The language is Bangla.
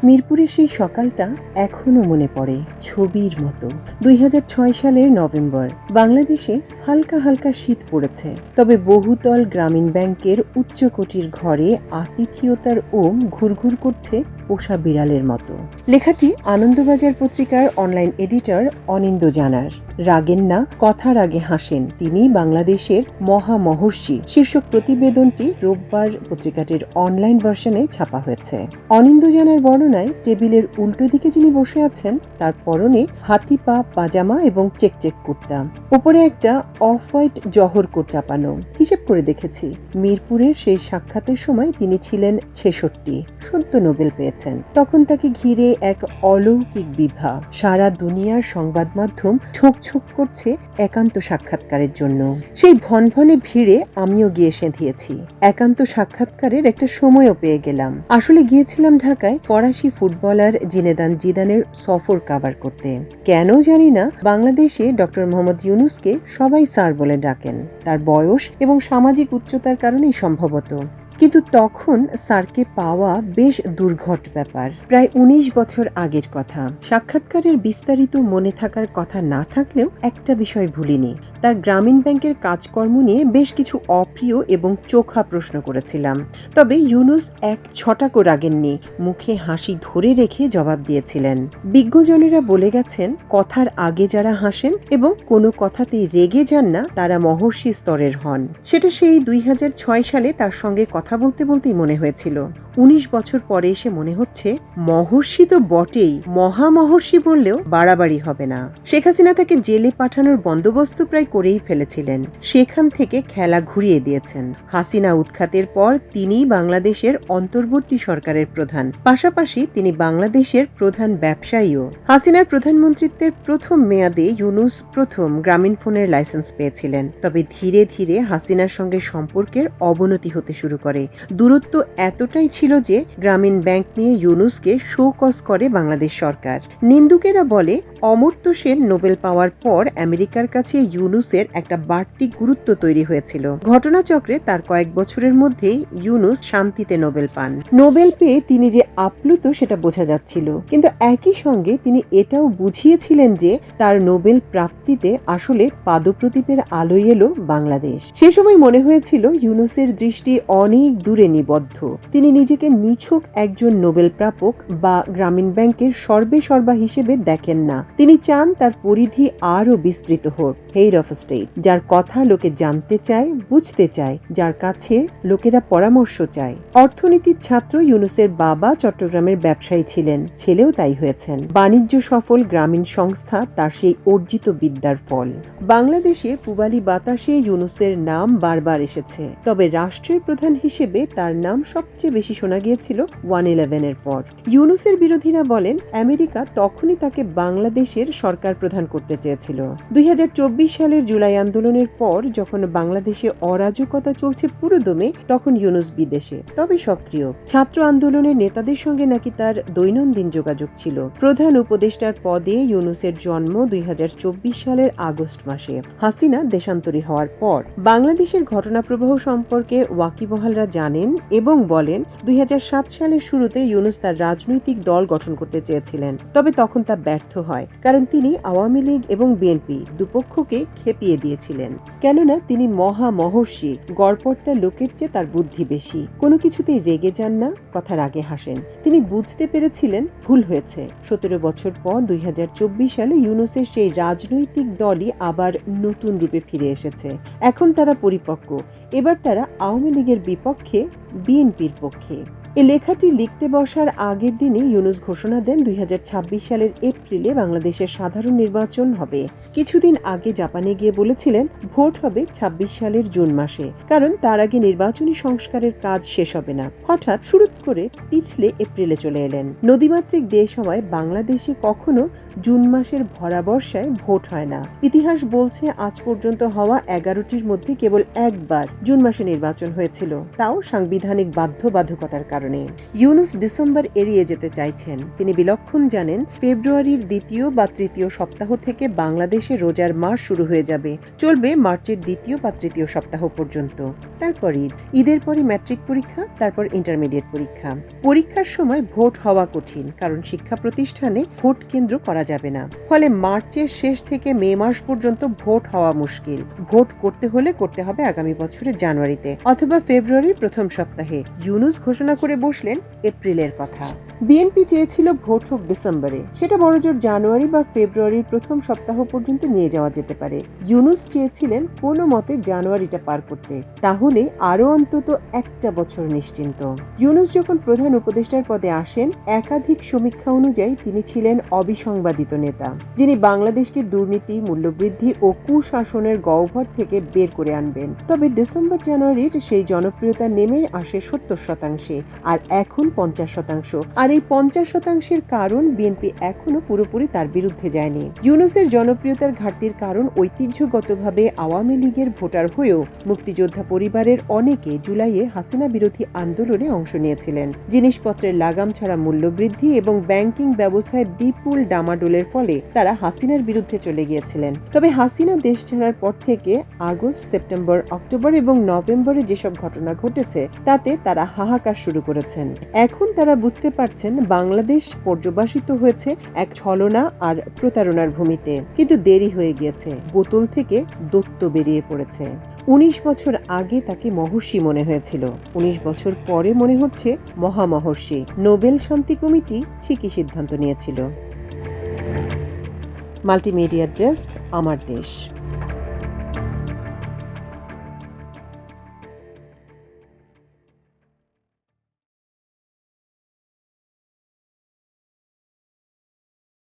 মিরপুরের সেই সকালটা এখনো মনে পড়ে ছবির মতো। ২০০৬ সালের নভেম্বর। বাংলাদেশে হালকা হালকা শীত পড়েছে, তবে বহুতল গ্রামীণ ব্যাংকের উচ্চকোটির ঘরে আতিথিয়তার ওম ঘুরঘুর করছে পোষা বিড়ালের মতো। লেখাটি আনন্দবাজার পত্রিকার অনলাইন এডিটর অনিন্দ্য জানার। রাগেন না, কথার আগে হাসেন, তিনি বাংলাদেশের মহামহর্ষি শীর্ষক প্রতিবেদনটি রোববার পত্রিকাটির অনলাইন ভার্সনে ছাপা হয়েছে। অনিন্দ্য জানার বর্ণনায় টেবিলের উল্টো দিকে যিনি বসে আছেন তার পরনে হাতি পা পাজামা এবং চেকচেক কুর্তা, উপরে একটা অফ হোয়াইট জহর কোট চাপানো। হিসেব করে দেখেছি, মিরপুরের সেই সাক্ষাতের সময় তিনি ছিলেন ৬৬, সদ্য নোবেল পেয়েছেন। তখন তাকে ঘিরে এক অলৌকিক বিভা। সারা দুনিয়ার সংবাদ মাধ্যম ছোক ছোক করছে একান্ত সাক্ষাৎকারের জন্য। সেই ভনভনে ভিড়ে আমিও গিয়ে সেঁধিয়েছি। একান্ত সাক্ষাৎকারের একটা সময়ও পেয়ে গেলাম। আসলে গিয়েছিলাম ঢাকায় ফরাসি ফুটবলার জিনেদান জিদানের সফর কভার করতে। কেন জানি না, বাংলাদেশে ডক্টর মোহাম্মদ ইউনুসকে সবাই স্যার বলে ডাকেন। তার বয়স এবং সামাজিক উচ্চতার কারণেই সম্ভবত। কিন্তু তখন স্যারকে পাওয়া বেশ দুর্ঘট ব্যাপার। প্রায় ১৯ বছর আগের কথা। সাক্ষাৎকারের বিস্তারিত মনে থাকার কথা না থাকলেও একটা বিষয় ভুলিনি। তার গ্রামীণ ব্যাংকের কাজকর্ম নিয়ে বেশ কিছু অপ্রিয় এবং চোখা প্রশ্ন করেছিলাম। তবে ইউনুস এক ছটাকও রাগেননি, মুখে হাসি ধরে রেখে জবাব দিয়েছিলেন। বিজ্ঞজনেরা বলে গেছেন, কথার আগে যারা হাসেন এবং কোনো কথাতেই রেগে যান না তারা মহর্ষি স্তরের হন। সেটা সেই ২০০৬ সালে তার সঙ্গে কথা বলতে বলতেই মনে হয়েছিল। ১৯ বছর পরে এসে মনে হচ্ছে মহর্ষি তো বটেই, মহামহর্ষি বললেও বাড়াবাড়ি হবে না। শেখ হাসিনা তাকে জেলে পাঠানোর বন্দোবস্ত প্রায় করেই ফেলেছিলেন। সেখান থেকে খেলা ঘুরিয়ে দিয়েছেন। হাসিনা উৎখাতের পর তিনি বাংলাদেশের অন্তর্বর্তী সরকারের প্রধান, পাশাপাশি তিনি বাংলাদেশের প্রধান ব্যবসায়ীও। হাসিনার প্রধানমন্ত্রিত্বের প্রথম মেয়াদে ইউনুস প্রথম গ্রামীণ ফোনের লাইসেন্স পেয়েছিলেন। তবে ধীরে ধীরে হাসিনার সঙ্গে সম্পর্কের অবনতি হতে শুরু করে। দূরত্ব এতটাই ছিল যে গ্রামীণ ব্যাংক নিয়ে ইউনুসকে শোকজ করে বাংলাদেশ সরকার। নিন্দুকেরা বলে, অমর্ত্য সেন নোবেল পাওয়ার পর আমেরিকার কাছে ইউনুসের একটা বাড়তি গুরুত্ব তৈরি হয়েছিল। ঘটনাচক্রে তার কয়েক বছরের মধ্যেই ইউনুস শান্তিতে নোবেল পান। নোবেল পেয়ে তিনি যে আপ্লুত সেটা বোঝা যাচ্ছিল, কিন্তু একই সঙ্গে তিনি এটাও বুঝিয়েছিলেন যে তার নোবেল প্রাপ্তিতে আসলে পাদপ্রদীপের আলোয় এলো বাংলাদেশ। সে সময় মনে হয়েছিল ইউনুসের দৃষ্টি অনেক দূরে নিবদ্ধ। তিনি নিজেকে নিছক একজন নোবেল প্রাপক বা গ্রামীণ ব্যাংকের সর্বেসর্বা হিসেবে দেখেন না। তিনি চান তার পরিধি আরও বিস্তৃত হোক। হেড অফ স্টেট, যার কথা লোকে জানতে চায়, বুঝতে চায়, যার কাছে লোকেরা পরামর্শ চায়। অর্থনীতির ছাত্র ইউনুসের বাবা চট্টগ্রামের ব্যবসায়ী ছিলেন, ছেলেও তাই হয়েছেন। বাণিজ্য সফল গ্রামীণ সংস্থা তার সেই অর্জিত বিদ্যার ফল। বাংলাদেশে পূবালী বাতাসে ইউনুসের নাম বারবার এসেছে, তবে রাষ্ট্রের প্রধান হিসেবে তার নাম সবচেয়ে বেশি শোনা গিয়েছিল 111-এর পর। ইউনুসের বিরোধীরা বলেন, আমেরিকা তখনই তাকে বাংলাদেশের সরকার প্রধান করতে চেয়েছিল। ২০২৪ সালের জুলাই আন্দোলনের পর যখন বাংলাদেশে অরাজকতা চলছে পুরোদমে, তখন ইউনুস বিদেশে, তবে সক্রিয়। ছাত্র আন্দোলনের নেতাদের সঙ্গে নাকি তার দৈনন্দিন যোগাযোগ ছিল। প্রধান উপদেষ্টার পদে ইউনুসের জন্ম ২০২৪ সালের আগস্ট মাসে, হাসিনা দেশান্তরী হওয়ার পর। বাংলাদেশের ঘটনাপ্রবাহ সম্পর্কে ওয়াকিবহালরা জানেন এবং বলেন, ২০০৭ সালের শুরুতে ইউনুস তার রাজনৈতিক দল গঠন করতে চেয়েছিলেন, তবে তখন তা ব্যর্থ হয়, কারণ তিনি আওয়ামী লীগ এবং বিএনপি দুপক্ষকে খেপিয়ে দিয়েছিলেন। কেননা তিনি মহামহর্ষি, গড়পড়তা লোকের চেয়ে তার বুদ্ধি বেশি। কোনো কিছুতেই রেগে যান না, কথার আগে হাসেন। তিনি বুঝতে পেরেছিলেন ভুল হয়েছে। ১৭ বছর পর ২০২৪ সালে ইউনুসের সেই রাজনৈতিক দলই আবার নতুন রূপে ফিরে এসেছে। এখন তারা পরিপক্ক। এবার তারা আওয়ামী লীগের বিপক্ষে, বিএনপির পক্ষে। এই লেখাটি লিখতে বসার আগের দিনই ইউনুস ঘোষণা দেন ২০২৬ সালের এপ্রিলে বাংলাদেশের সাধারণ নির্বাচন হবে। কিছুদিন আগে জাপানে গিয়ে বলেছিলেন ভোট হবে ২৬ সালের জুন মাসে, কারণ তার আগে নির্বাচনী সংস্কারের কাজ শেষ হবে না। হঠাৎ শুরুত করে পিছলে এপ্রিলে চলে এলেন। নদীমাতৃক দেশ হওয়ায় বাংলাদেশে কখনো জুন মাসের ভরা বর্ষায় ভোট হয় না। ইতিহাস বলছে আজ পর্যন্ত হওয়া ১১টির মধ্যে কেবল একবার জুন মাসে নির্বাচন হয়েছিল, তাও সাংবিধানিক বাধ্যবাধকতার কারণে। কারণে। ইউনুস ডিসেম্বর এড়িয়ে যেতে চাইছেন। তিনি বিলক্ষণ জানেন ফেব্রুয়ারির দ্বিতীয় বা তৃতীয় সপ্তাহ থেকে বাংলাদেশে রোজার মাস শুরু হয়ে যাবে, চলবে মার্চের দ্বিতীয় বা তৃতীয় সপ্তাহ পর্যন্ত। তারপর ঈদের পরই ম্যাট্রিক পরীক্ষা, তারপর ইন্টারমিডিয়েট পরীক্ষা। পরীক্ষার সময় ভোট হওয়া কঠিন, কারণ শিক্ষা প্রতিষ্ঠানে ভোট কেন্দ্র করা যাবে না। ফলে মার্চের শেষ থেকে মে মাস পর্যন্ত ভোট হওয়া মুশকিল। ভোট করতে হলে করতে হবে আগামী বছরের জানুয়ারিতে অথবা ফেব্রুয়ারির প্রথম সপ্তাহে। ইউনুস ঘোষণা করে বসলেন এপ্রিলের কথা। বিএনপি চেয়েছিল ভোট হোক ডিসেম্বরে, সেটা বড়জোর জানুয়ারি বা ফেব্রুয়ারির প্রথম সপ্তাহ পর্যন্ত নিয়ে যাওয়া যেতে পারে। ইউনুস চেয়েছিলেন কোনো মতে জানুয়ারিটা পার করতে, তাহলে আরো অন্তত একটা বছর নিশ্চিন্ত। ইউনুস যখন প্রধান উপদেষ্টার পদে আসেন, একাধিক সমীক্ষা অনুযায়ী তিনি ছিলেন অবিসংবাদিত নেতা, যিনি বাংলাদেশকে দুর্নীতি, মূল্যবৃদ্ধি ও কুশাসনের গহ্বর থেকে বের করে আনবেন। তবে ডিসেম্বর জানুয়ারির সেই জনপ্রিয়তা নেমে আসে 70%, আর এখন 50%। আর এই 50%-এর কারণ বিএনপি এখনো পুরোপুরি তার বিরুদ্ধে যায়নি। ইউনুসের জনপ্রিয়তার ঘাটতির কারণ ঐতিহ্যগতভাবে আওয়ামী লীগের ভোটার হয়েও মুক্তিযোদ্ধা পরিবারের অনেকে জুলাইয়ে হাসিনা বিরোধী আন্দোলনে অংশ নিয়েছিলেন। জিনিসপত্রের লাগাম ছাড়া মূল্যবৃদ্ধি এবং ব্যাংকিং ব্যবস্থায় বিপুল ডামাডোলের ফলে তারা হাসিনার বিরুদ্ধে চলে গিয়েছিলেন। তবে হাসিনা দেশ ছাড়ার পর থেকে আগস্ট, সেপ্টেম্বর, অক্টোবর এবং নভেম্বরে যেসব ঘটনা ঘটেছে তাতে তারা হাহাকার শুরু করেছেন। এখন তারা বুঝতে পারছেন বাংলাদেশ পর্যবসিত হয়েছে এক ছলনা আর প্রতারণার ভূমিতে। কিন্তু দেরি হয়ে গিয়েছে, বোতল থেকে দৈত্য বেরিয়ে পড়েছে। 19 বছর আগে তাকে মহর্ষি মনে হয়েছিল, 19 বছর পরে মনে হচ্ছে মহামহর্ষি। নোবেল শান্তি কমিটি ঠিকই সিদ্ধান্ত নিয়েছিল। মাল্টিমিডিয়া ডেস্ক, আমার দেশ।